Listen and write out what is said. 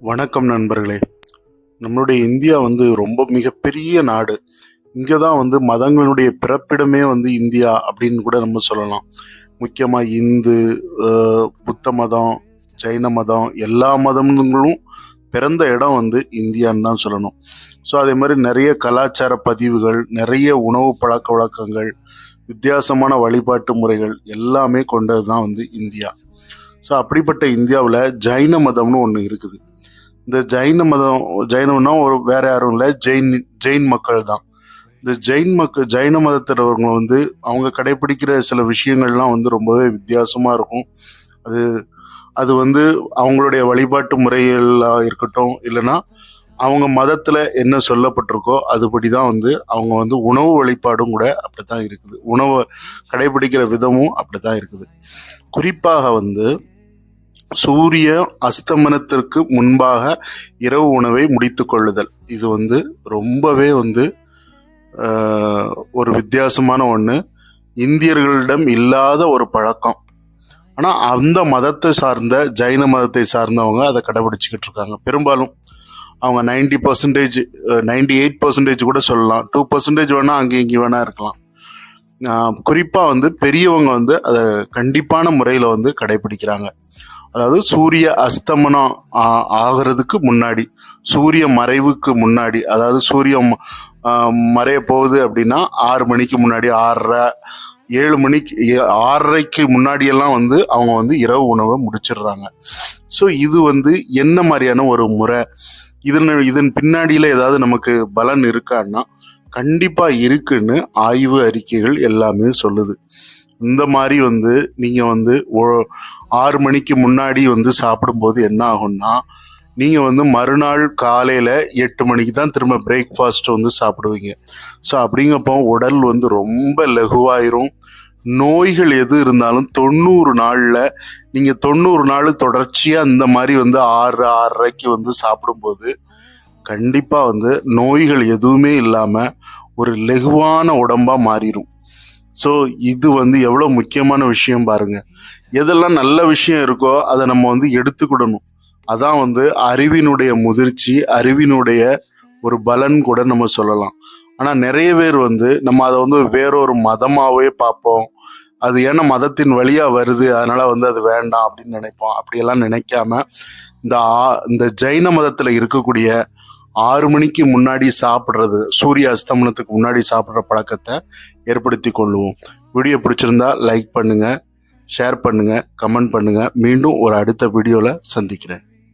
வணக்கம் நண்பர்களே. நம்மளுடைய இந்தியா ரொம்ப மிகப்பெரிய நாடு. இங்கே தான் மதங்களுடைய பிறப்பிடமே இந்தியா அப்படின்னு கூட நம்ம சொல்லலாம். முக்கியமாக இந்து, புத்த மதம், ஜைன மதம், எல்லா மதங்களும் பிறந்த இடம் இந்தியான்னு தான் சொல்லணும். ஸோ அதே மாதிரி நிறைய கலாச்சார பதிவுகள், நிறைய உணவு பழக்க வழக்கங்கள், வித்தியாசமான வழிபாட்டு முறைகள் எல்லாமே கொண்டது தான் இந்தியா. ஸோ அப்படிப்பட்ட இந்தியாவில் ஜைன மதம்னு ஒன்று இருக்குது. இந்த ஜைனம்னா வேற யாரும் இல்லை, ஜெயின் மக்கள் தான். இந்த ஜைன மதத்தினவங்க அவங்க கடைபிடிக்கிற சில விஷயங்கள்லாம் ரொம்பவே வித்தியாசமாக இருக்கும். அது அவங்களுடைய வழிபாட்டு முறைகளாக இருக்கட்டும், இல்லைன்னா அவங்க மதத்தில் என்ன சொல்லப்பட்டிருக்கோ அதுபடி தான் அவங்க உணவு வழிபாடும் கூட அப்படி தான் இருக்குது. உணவை கடைபிடிக்கிற விதமும் அப்படி தான் இருக்குது. குறிப்பாக சூரிய அஸ்தமனத்திற்கு முன்பாக இரவு உணவை முடித்து கொள்ளுதல், இது ரொம்பவே ஒரு வித்தியாசமான ஒன்று. இந்தியர்களிடம் இல்லாத ஒரு பழக்கம். ஆனால் அந்த மதத்தை சார்ந்த ஜைன மதத்தை சார்ந்தவங்க அதை கடைபிடிச்சிக்கிட்டு இருக்காங்க. பெரும்பாலும் அவங்க 90%, 98% கூட சொல்லலாம். 2% வேணால் அங்கே இங்கே வேணா இருக்கலாம். குறிப்பாக பெரியவங்க அதை கண்டிப்பான முறையில் கடைபிடிக்கிறாங்க. அதாவது சூரிய அஸ்தமனம் ஆகிறதுக்கு முன்னாடி, சூரிய மறைவுக்கு முன்னாடி, அதாவது சூரியன் மறைய போகுது அப்படின்னா 6 மணிக்கு முன்னாடி, 6:30, 7 மணிக்கு, 6:30க்கு முன்னாடியெல்லாம் அவங்க இரவு உணவை முடிச்சிடுறாங்க. ஸோ இது என்ன மாதிரியான ஒரு முறை? இதன் பின்னாடியில் ஏதாவது நமக்கு பலன் இருக்கான்னா கண்டிப்பாக இருக்குன்னு ஆய்வு அறிக்கைகள் எல்லாமே சொல்லுது. இந்த மாதிரி நீங்கள் 6 மணிக்கு முன்னாடி சாப்பிடும்போது என்ன ஆகும்னா, நீங்கள் மறுநாள் காலையில் 8 மணிக்கு தான் திரும்ப பிரேக்ஃபாஸ்ட் சாப்பிடுவீங்க. ஸோ அப்படிங்கப்போ உடல் ரொம்ப லகுவாயிரும். நோய்கள் எது இருந்தாலும் 90 நாளில், நீங்கள் 90 நாள் தொடர்ச்சியாக இந்த மாதிரி 6, 6:30க்கு சாப்பிடும்போது கண்டிப்பாக நோய்கள் எதுவுமே இல்லாமல் ஒரு லகுவான உடம்பாக மாறிடும். ஸோ இது எவ்வளோ முக்கியமான விஷயம் பாருங்க. எதெல்லாம் நல்ல விஷயம் இருக்கோ அதை நம்ம எடுத்துக்கிடணும். அதான் அறிவினுடைய முதிர்ச்சி, அறிவினுடைய ஒரு பலன் கூட நம்ம சொல்லலாம். ஆனால் நிறைய பேர் நம்ம அதை வேறொரு மதமாகவே பார்ப்போம். அது ஏன்னா மதத்தின் வழியாக வருது, அதனால் அது வேண்டாம் அப்படின்னு நினைப்போம். அப்படியெல்லாம் நினைக்காம இந்த ஜைன மதத்தில் இருக்கக்கூடிய 6 மணிக்கு முன்னாடி சாப்பிட்றது, சூரிய அஸ்தமனத்துக்கு முன்னாடி சாப்பிட்ற பழக்கத்தை ஏற்படுத்தி கொள்ளுவோம். வீடியோ பிடிச்சிருந்தா லைக் பண்ணுங்கள், ஷேர் பண்ணுங்கள், கமெண்ட் பண்ணுங்கள். மீண்டும் ஒரு அடுத்த வீடியோவில் சந்திக்கிறேன்.